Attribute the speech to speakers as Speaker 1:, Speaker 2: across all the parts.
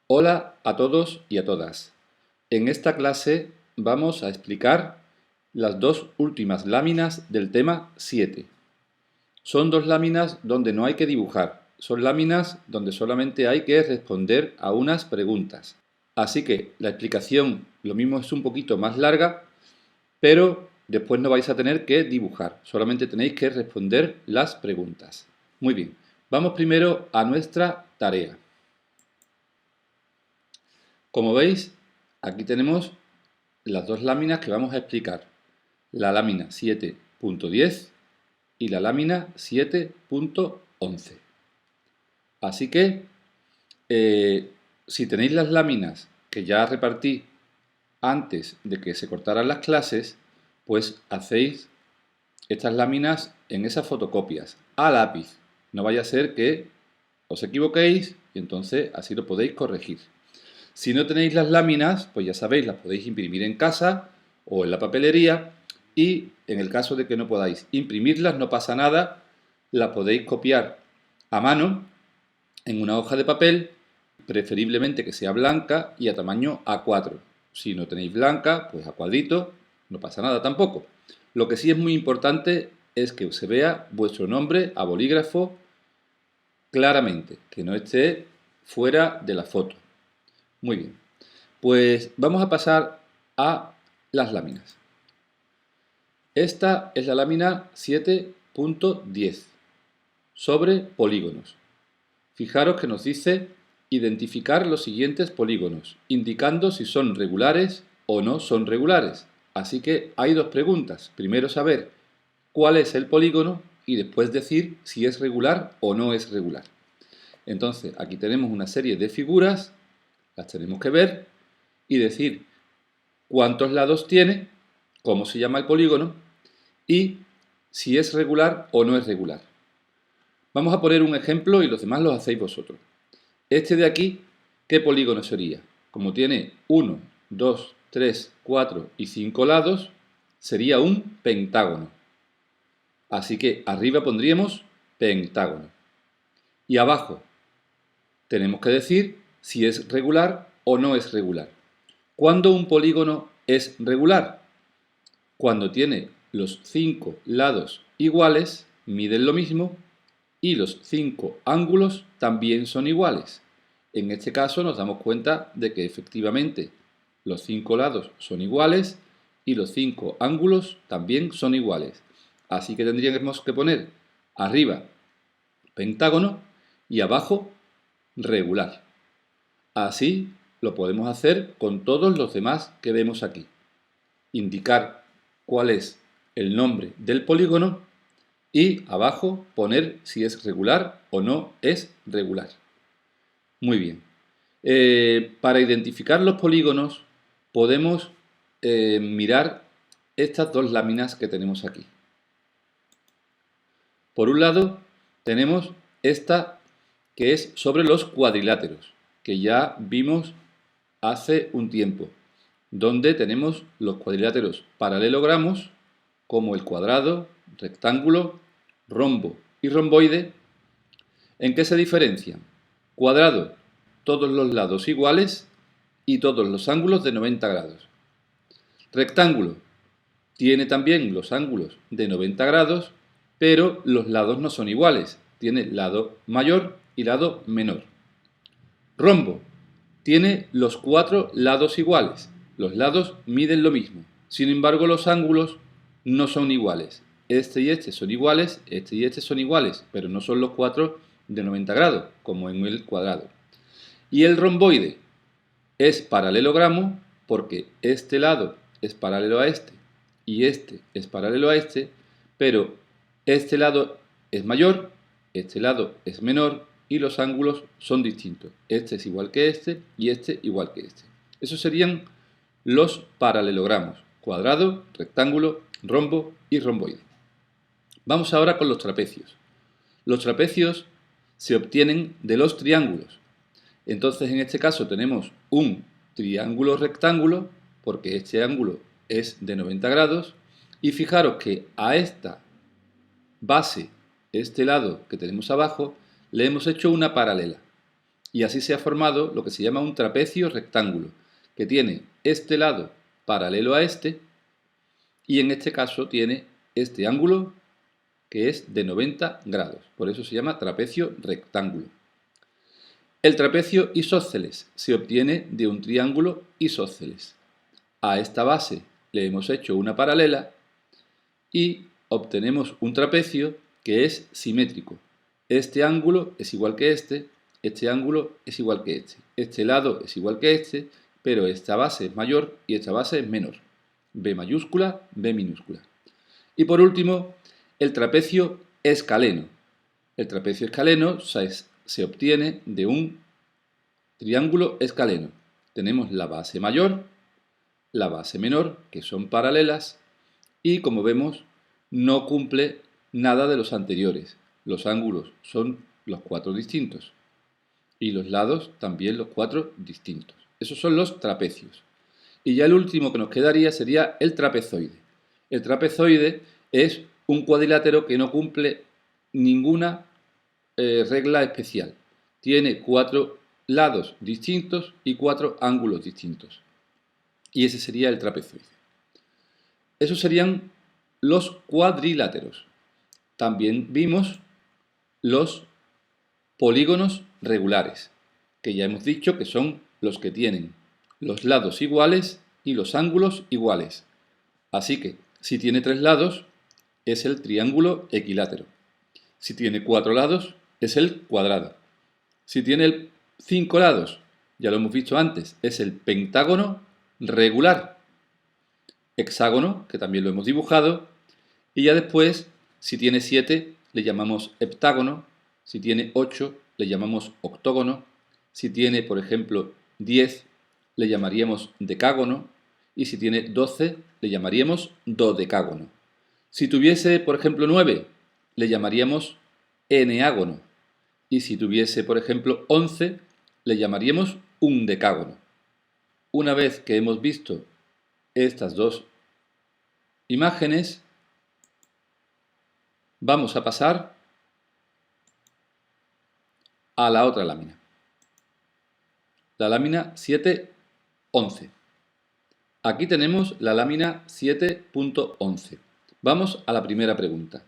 Speaker 1: Hola a todos y a todas. En esta clase vamos a explicar las dos últimas láminas del tema 7. Son dos láminas donde no hay que dibujar, son láminas donde solamente hay que responder a unas preguntas. Así que la explicación lo mismo es un poquito más larga, pero después no vais a tener que dibujar, solamente tenéis que responder las preguntas. Muy bien, vamos primero a nuestra tarea. Como veis, aquí tenemos las dos láminas que vamos a explicar, la lámina 7.10 y la lámina 7.11. Así que, si tenéis las láminas que ya repartí antes de que se cortaran las clases, pues hacéis estas láminas en esas fotocopias, a lápiz. No vaya a ser que os equivoquéis y entonces así lo podéis corregir. Si no tenéis las láminas, pues ya sabéis, las podéis imprimir en casa o en la papelería y en el caso de que no podáis imprimirlas, no pasa nada, las podéis copiar a mano en una hoja de papel, preferiblemente que sea blanca y a tamaño A4. Si no tenéis blanca, pues a cuadrito, no pasa nada tampoco. Lo que sí es muy importante es que se vea vuestro nombre a bolígrafo claramente, que no esté fuera de la foto. Muy bien, pues vamos a pasar a las láminas. Esta es la lámina 7.10 sobre polígonos. Fijaros que nos dice identificar los siguientes polígonos, indicando si son regulares o no son regulares. Así que hay dos preguntas. Primero saber cuál es el polígono y después decir si es regular o no es regular. Entonces, aquí tenemos una serie de figuras, las tenemos que ver y decir cuántos lados tiene, cómo se llama el polígono y si es regular o no es regular. Vamos a poner un ejemplo y los demás los hacéis vosotros. Este de aquí, ¿qué polígono sería? Como tiene 1, 2, 3, 4 y 5 lados, sería un pentágono. Así que arriba pondríamos pentágono. Y abajo tenemos que decir si es regular o no es regular. ¿Cuándo un polígono es regular? Cuando tiene los 5 lados iguales, miden lo mismo y los 5 ángulos también son iguales. En este caso nos damos cuenta de que efectivamente los 5 lados son iguales y los 5 ángulos también son iguales. Así que tendríamos que poner arriba pentágono y abajo regular. Así lo podemos hacer con todos los demás que vemos aquí. Indicar cuál es el nombre del polígono y abajo poner si es regular o no es regular. Muy bien. Para identificar los polígonos podemos mirar estas dos láminas que tenemos aquí. Por un lado tenemos esta que es sobre los cuadriláteros, que ya vimos hace un tiempo, donde tenemos los cuadriláteros paralelogramos, como el cuadrado, rectángulo, rombo y romboide. ¿En qué se diferencian? Cuadrado, todos los lados iguales y todos los ángulos de 90 grados. Rectángulo, tiene también los ángulos de 90 grados, pero los lados no son iguales. Tiene lado mayor y lado menor. Rombo, tiene los 4 lados iguales. Los lados miden lo mismo. Sin embargo, los ángulos no son iguales. Este y este son iguales, este y este son iguales, pero no son los 4 de 90 grados, como en el cuadrado. Y el romboide es paralelogramo porque este lado es paralelo a este y este es paralelo a este, pero este lado es mayor, este lado es menor y los ángulos son distintos. Este es igual que este y este igual que este. Esos serían los paralelogramos: cuadrado, rectángulo, rombo y romboide. Vamos ahora con los trapecios. Los trapecios se obtienen de los triángulos. Entonces, en este caso tenemos un triángulo rectángulo, porque este ángulo es de 90 grados, y fijaros que a esta base, este lado que tenemos abajo, le hemos hecho una paralela. Y así se ha formado lo que se llama un trapecio rectángulo, que tiene este lado paralelo a este, y en este caso tiene este ángulo que es de 90 grados. Por eso se llama trapecio rectángulo. El trapecio isósceles se obtiene de un triángulo isósceles. A esta base le hemos hecho una paralela y obtenemos un trapecio que es simétrico. Este ángulo es igual que este ángulo es igual que este lado es igual que este, pero esta base es mayor y esta base es menor. B mayúscula, B minúscula. Y por último, el trapecio escaleno. El trapecio escaleno se obtiene de un triángulo escaleno. Tenemos la base mayor, la base menor, que son paralelas, y como vemos, no cumple nada de los anteriores. Los ángulos son los 4 distintos y los lados también los 4 distintos. Esos son los trapecios. Y ya el último que nos quedaría sería el trapezoide. El trapezoide es un cuadrilátero que no cumple ninguna regla especial. Tiene 4 lados distintos y 4 ángulos distintos. Y ese sería el trapezoide. Esos serían los cuadriláteros. También vimos los polígonos regulares, que ya hemos dicho que son los que tienen los lados iguales y los ángulos iguales. Así que, si tiene 3 lados, es el triángulo equilátero. Si tiene 4 lados, es el cuadrado. Si tiene 5 lados, ya lo hemos visto antes, es el pentágono regular. Hexágono, que también lo hemos dibujado. Y ya después, si tiene 7, le llamamos heptágono. Si tiene 8, le llamamos octógono. Si tiene, por ejemplo, 10, le llamaríamos decágono. Y si tiene 12, le llamaríamos dodecágono. Si tuviese, por ejemplo, 9, le llamaríamos eneágono. Y si tuviese, por ejemplo, 11, le llamaríamos undecágono. Una vez que hemos visto estas dos imágenes, vamos a pasar a la otra lámina. La lámina 7.11. Aquí tenemos la lámina 7.11. Vamos a la primera pregunta.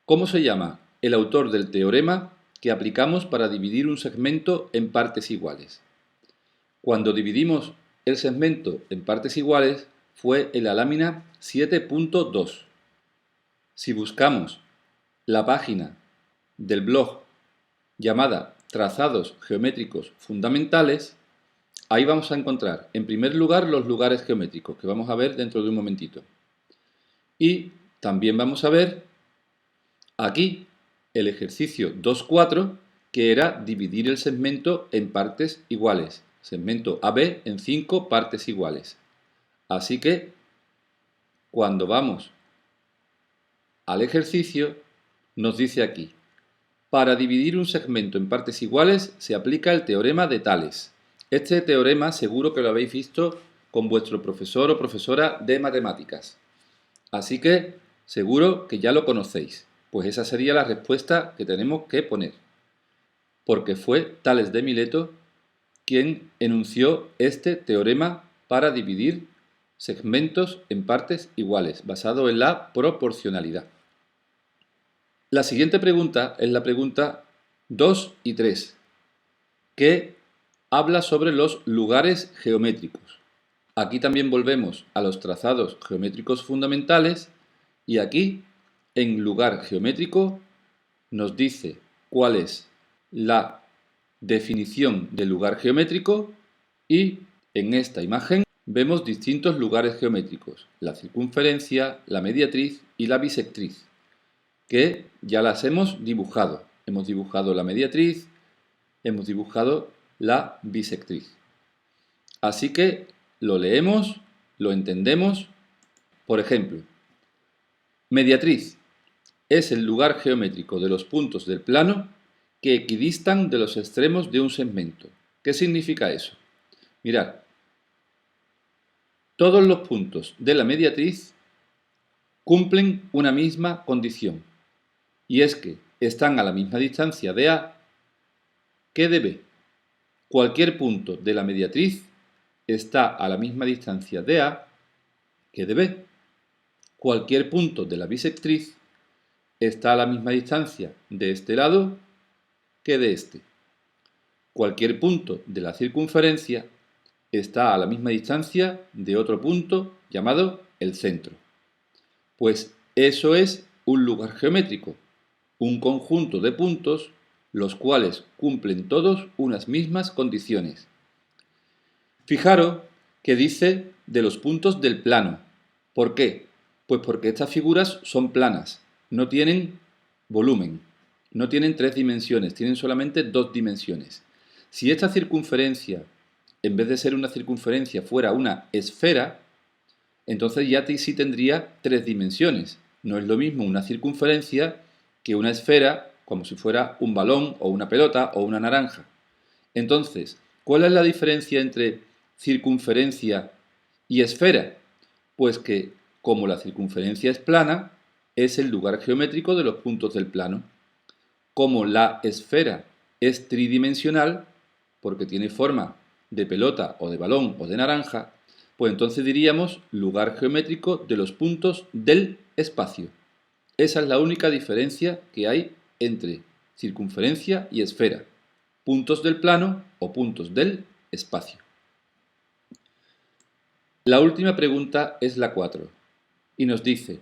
Speaker 1: ¿Cómo se llama el autor del teorema que aplicamos para dividir un segmento en partes iguales? Cuando dividimos el segmento en partes iguales fue en la lámina 7.2. Si buscamos la página del blog llamada Trazados Geométricos Fundamentales, ahí vamos a encontrar en primer lugar los lugares geométricos que vamos a ver dentro de un momentito. Y también vamos a ver aquí el ejercicio 2.4, que era dividir el segmento en partes iguales. Segmento AB en 5 partes iguales. Así que cuando vamos al ejercicio, nos dice aquí: para dividir un segmento en partes iguales se aplica el teorema de Tales. Este teorema seguro que lo habéis visto con vuestro profesor o profesora de matemáticas. Así que seguro que ya lo conocéis. Pues esa sería la respuesta que tenemos que poner. Porque fue Tales de Mileto quien enunció este teorema para dividir segmentos en partes iguales, basado en la proporcionalidad. La siguiente pregunta es la pregunta 2 y 3, que habla sobre los lugares geométricos. Aquí también volvemos a los trazados geométricos fundamentales y aquí, en lugar geométrico, nos dice cuál es la definición del lugar geométrico y en esta imagen vemos distintos lugares geométricos: la circunferencia, la mediatriz y la bisectriz, que ya las hemos dibujado. Hemos dibujado la mediatriz, hemos dibujado la bisectriz. Así que lo leemos, lo entendemos. Por ejemplo, mediatriz es el lugar geométrico de los puntos del plano que equidistan de los extremos de un segmento. ¿Qué significa eso? Mirad, todos los puntos de la mediatriz cumplen una misma condición, y es que están a la misma distancia de A que de B. cualquier punto de la mediatriz está a la misma distancia de A que de B. Cualquier punto de la bisectriz está a la misma distancia de este lado que de este. Cualquier punto de la circunferencia está a la misma distancia de otro punto llamado el centro. Pues eso es un lugar geométrico, un conjunto de puntos los cuales cumplen todos unas mismas condiciones. Fijaros que dice de los puntos del plano. ¿Por qué? Pues porque estas figuras son planas, no tienen volumen, no tienen 3 dimensiones, tienen solamente 2 dimensiones. Si esta circunferencia, en vez de ser una circunferencia, fuera una esfera, entonces ya sí tendría 3 dimensiones. No es lo mismo una circunferencia que una esfera, como si fuera un balón o una pelota o una naranja. Entonces, ¿cuál es la diferencia entre circunferencia y esfera? Pues que, como la circunferencia es plana, es el lugar geométrico de los puntos del plano. Como la esfera es tridimensional, porque tiene forma de pelota o de balón o de naranja, pues entonces diríamos lugar geométrico de los puntos del espacio. Esa es la única diferencia que hay entre circunferencia y esfera. Puntos del plano o puntos del espacio. La última pregunta es la 4 y nos dice: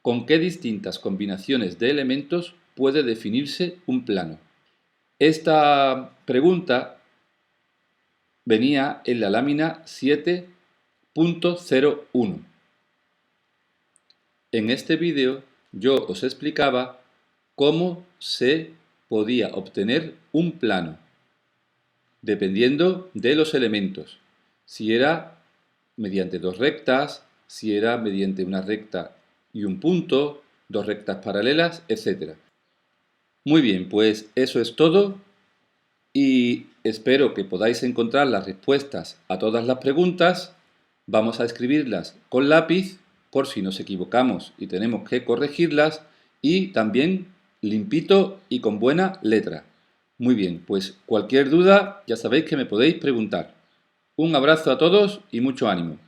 Speaker 1: ¿con qué distintas combinaciones de elementos puede definirse un plano? Esta pregunta venía en la lámina 7.01. En este vídeo yo os explicaba cómo se podía obtener un plano, dependiendo de los elementos. Si era mediante 2 rectas, si era mediante una recta y un punto, 2 rectas paralelas, etc. Muy bien, pues eso es todo y espero que podáis encontrar las respuestas a todas las preguntas. Vamos a escribirlas con lápiz por si nos equivocamos y tenemos que corregirlas, y también limpito y con buena letra. Muy bien, pues cualquier duda ya sabéis que me podéis preguntar. Un abrazo a todos y mucho ánimo.